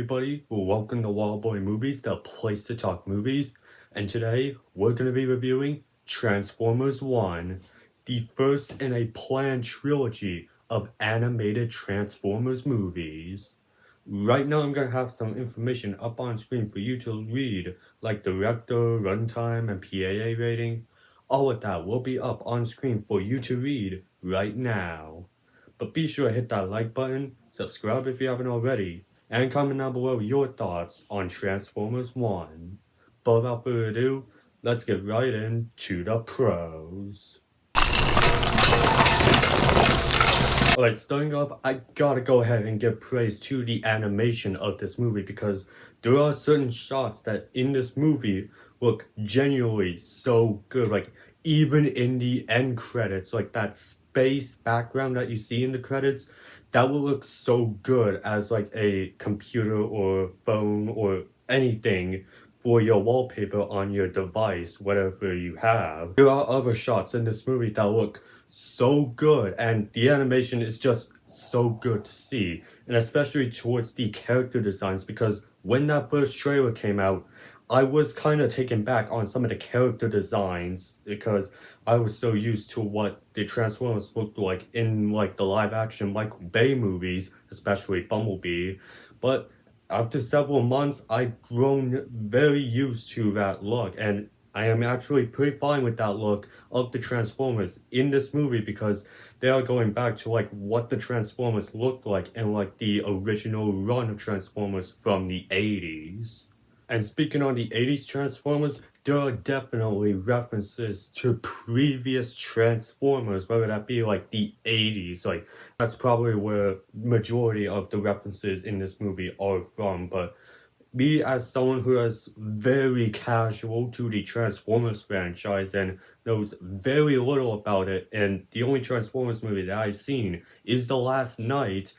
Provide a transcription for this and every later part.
everybody, welcome to Wildboy Movies, the place to talk movies, and today we're going to be reviewing Transformers 1, the first in a planned trilogy of animated Transformers movies. Right now I'm going to have some information up on screen for you to read, like director, runtime, and PAA rating. All of that will be up on screen for you to read right now. But be sure to hit that like button, subscribe if you haven't already, and comment down below your thoughts on Transformers 1. But without further ado, let's get right into the pros. Alright, starting off, I gotta go ahead and give praise to the animation of this movie because there are certain shots that in this movie look genuinely so good. Like, even in the end credits, like that space background that you see in the credits, that will look so good as like a computer or phone or anything for your wallpaper on your device, whatever you have. There are other shots in this movie that look so good, and the animation is just so good to see, and especially towards the character designs, because when that first trailer came out, I was kind of taken back on some of the character designs because I was so used to what the Transformers looked like in like the live action Michael Bay movies, especially Bumblebee. But after several months, I've grown very used to that look, and I am actually pretty fine with that look of the Transformers in this movie because they are going back to like what the Transformers looked like in like the original run of Transformers from the 80s. And speaking on the 80s Transformers, there are definitely references to previous Transformers, whether that be like the 80s, like that's probably where majority of the references in this movie are from. But me, as someone who is very casual to the Transformers franchise and knows very little about it, and the only Transformers movie that I've seen is The Last Night,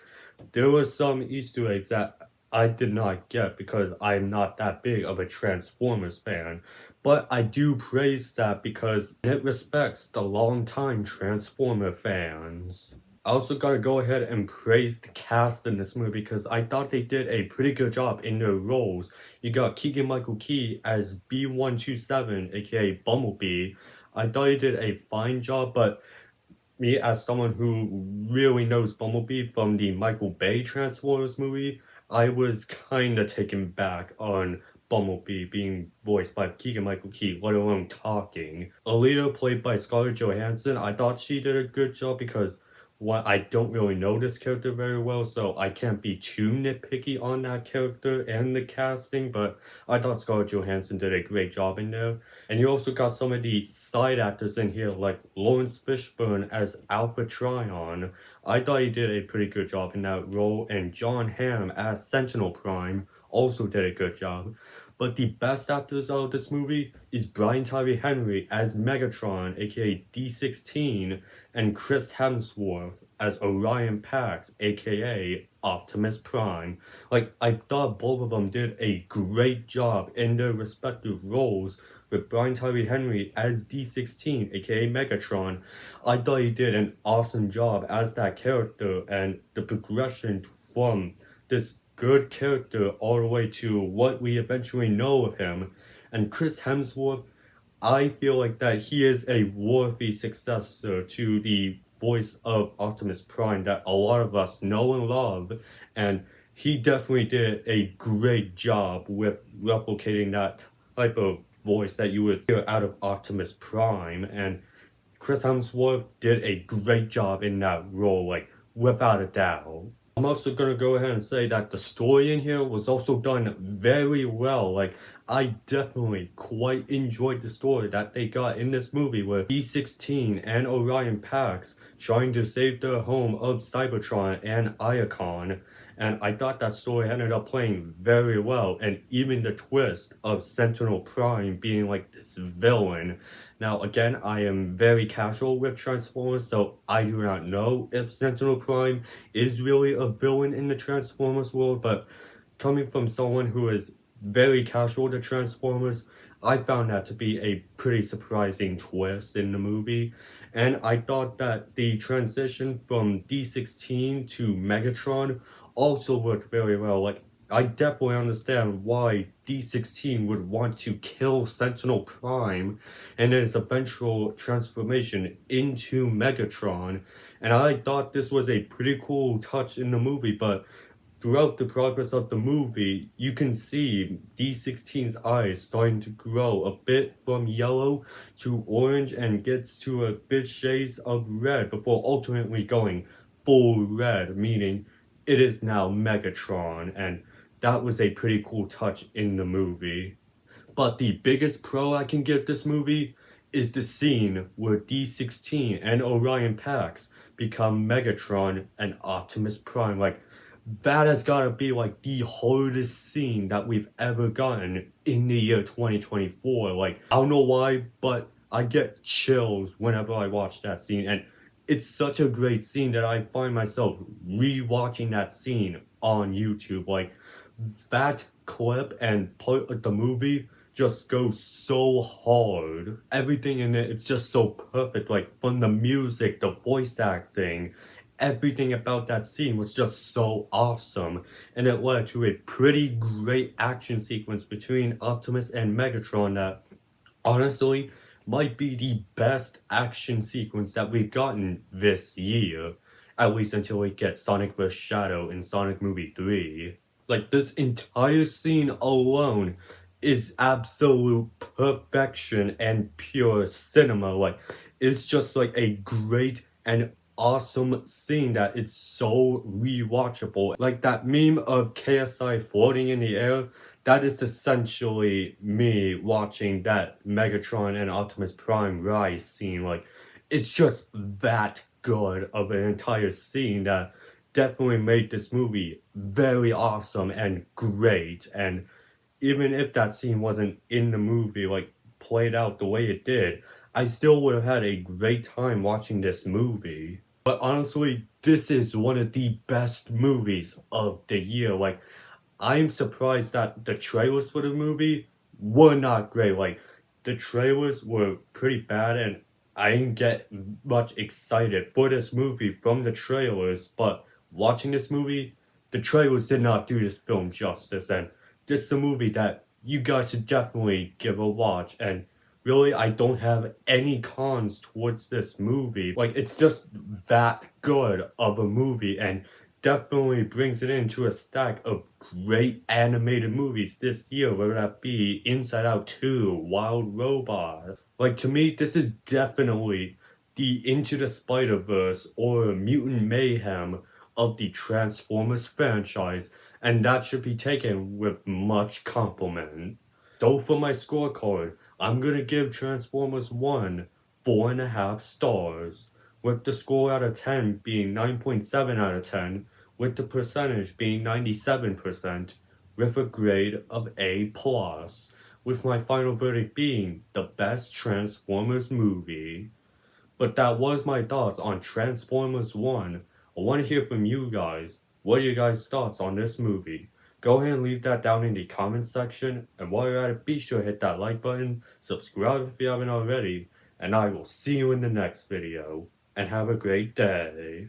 there were some Easter eggs that I did not get because I'm not that big of a Transformers fan. But I do praise that because it respects the longtime Transformer fans. I also gotta go ahead and praise the cast in this movie because I thought they did a pretty good job in their roles. You got Keegan-Michael Key as B-127, aka Bumblebee. I thought he did a fine job, but me as someone who really knows Bumblebee from the Michael Bay Transformers movie, I was kinda taken back on Bumblebee being voiced by Keegan-Michael Key, let alone talking. Alita, played by Scarlett Johansson, I thought she did a good job because I don't really know this character very well, so I can't be too nitpicky on that character and the casting, but I thought Scarlett Johansson did a great job in there. And you also got some of the side actors in here, like Lawrence Fishburne as Alpha Trion. I thought he did a pretty good job in that role, and John Hamm as Sentinel Prime also did a good job. But the best actors out of this movie is Brian Tyree Henry as Megatron, aka D16, and Chris Hemsworth as Orion Pax, aka Optimus Prime. Like, I thought both of them did a great job in their respective roles, with Brian Tyree Henry as D16, aka Megatron. I thought he did an awesome job as that character, and the progression from this good character all the way to what we eventually know of him. And Chris Hemsworth, I feel like that he is a worthy successor to the voice of Optimus Prime that a lot of us know and love, and he definitely did a great job with replicating that type of voice that you would hear out of Optimus Prime, and Chris Hemsworth did a great job in that role, like, without a doubt. I'm also gonna go ahead and say that the story in here was also done very well. Like, I definitely quite enjoyed the story that they got in this movie with D16 and Orion Pax trying to save their home of Cybertron and Iacon. And I thought that story ended up playing very well, and even the twist of Sentinel Prime being like this villain. Now, again, I am very casual with Transformers, so I do not know if Sentinel Prime is really a villain in the Transformers world, but coming from someone who is very casual to Transformers, I found that to be a pretty surprising twist in the movie. And I thought that the transition from D16 to Megatron also worked very well. Like, I definitely understand why D16 would want to kill Sentinel Prime and his eventual transformation into Megatron. And I thought this was a pretty cool touch in the movie, but throughout the progress of the movie, you can see D16's eyes starting to grow a bit from yellow to orange and gets to a bit shades of red before ultimately going full red, meaning it is now Megatron, and that was a pretty cool touch in the movie. But the biggest pro I can give this movie is the scene where D16 and Orion Pax become Megatron and Optimus Prime. Like, that has gotta be like the hardest scene that we've ever gotten in the year 2024. Like, I don't know why, but I get chills whenever I watch that scene, and it's such a great scene that I find myself rewatching that scene on YouTube. Like, that clip and part of the movie just goes so hard. Everything in it, it's just so perfect. Like, from the music, the voice acting, everything about that scene was just so awesome. And it led to a pretty great action sequence between Optimus and Megatron that honestly might be the best action sequence that we've gotten this year. At least until we get Sonic vs. Shadow in Sonic Movie 3. Like, this entire scene alone is absolute perfection and pure cinema. Like, it's just like a great and awesome scene that it's so rewatchable. Like that meme of KSI floating in the air, that is essentially me watching that Megatron and Optimus Prime rise scene. Like, it's just that good of an entire scene that definitely made this movie very awesome and great. And even if that scene wasn't in the movie, like, played out the way it did, I still would have had a great time watching this movie. But honestly, this is one of the best movies of the year. Like, I'm surprised that the trailers for the movie were not great. Like, the trailers were pretty bad, and I didn't get much excited for this movie from the trailers. But watching this movie, the trailers did not do this film justice, and this is a movie that you guys should definitely give a watch. And really, I don't have any cons towards this movie. Like, it's just that good of a movie, and definitely brings it into a stack of great animated movies this year, whether that be Inside Out 2, Wild Robot. Like, to me, this is definitely the Into the Spider-Verse or Mutant Mayhem of the Transformers franchise, and that should be taken with much compliment. So for my scorecard, I'm gonna give Transformers 1 4.5 stars, with the score out of 10 being 9.7 out of 10, with the percentage being 97%, with a grade of A+, with my final verdict being the best Transformers movie. But that was my thoughts on Transformers 1. I want to hear from you guys. What are your guys' thoughts on this movie? Go ahead and leave that down in the comments section, and while you're at it, be sure to hit that like button, subscribe if you haven't already, and I will see you in the next video, and have a great day.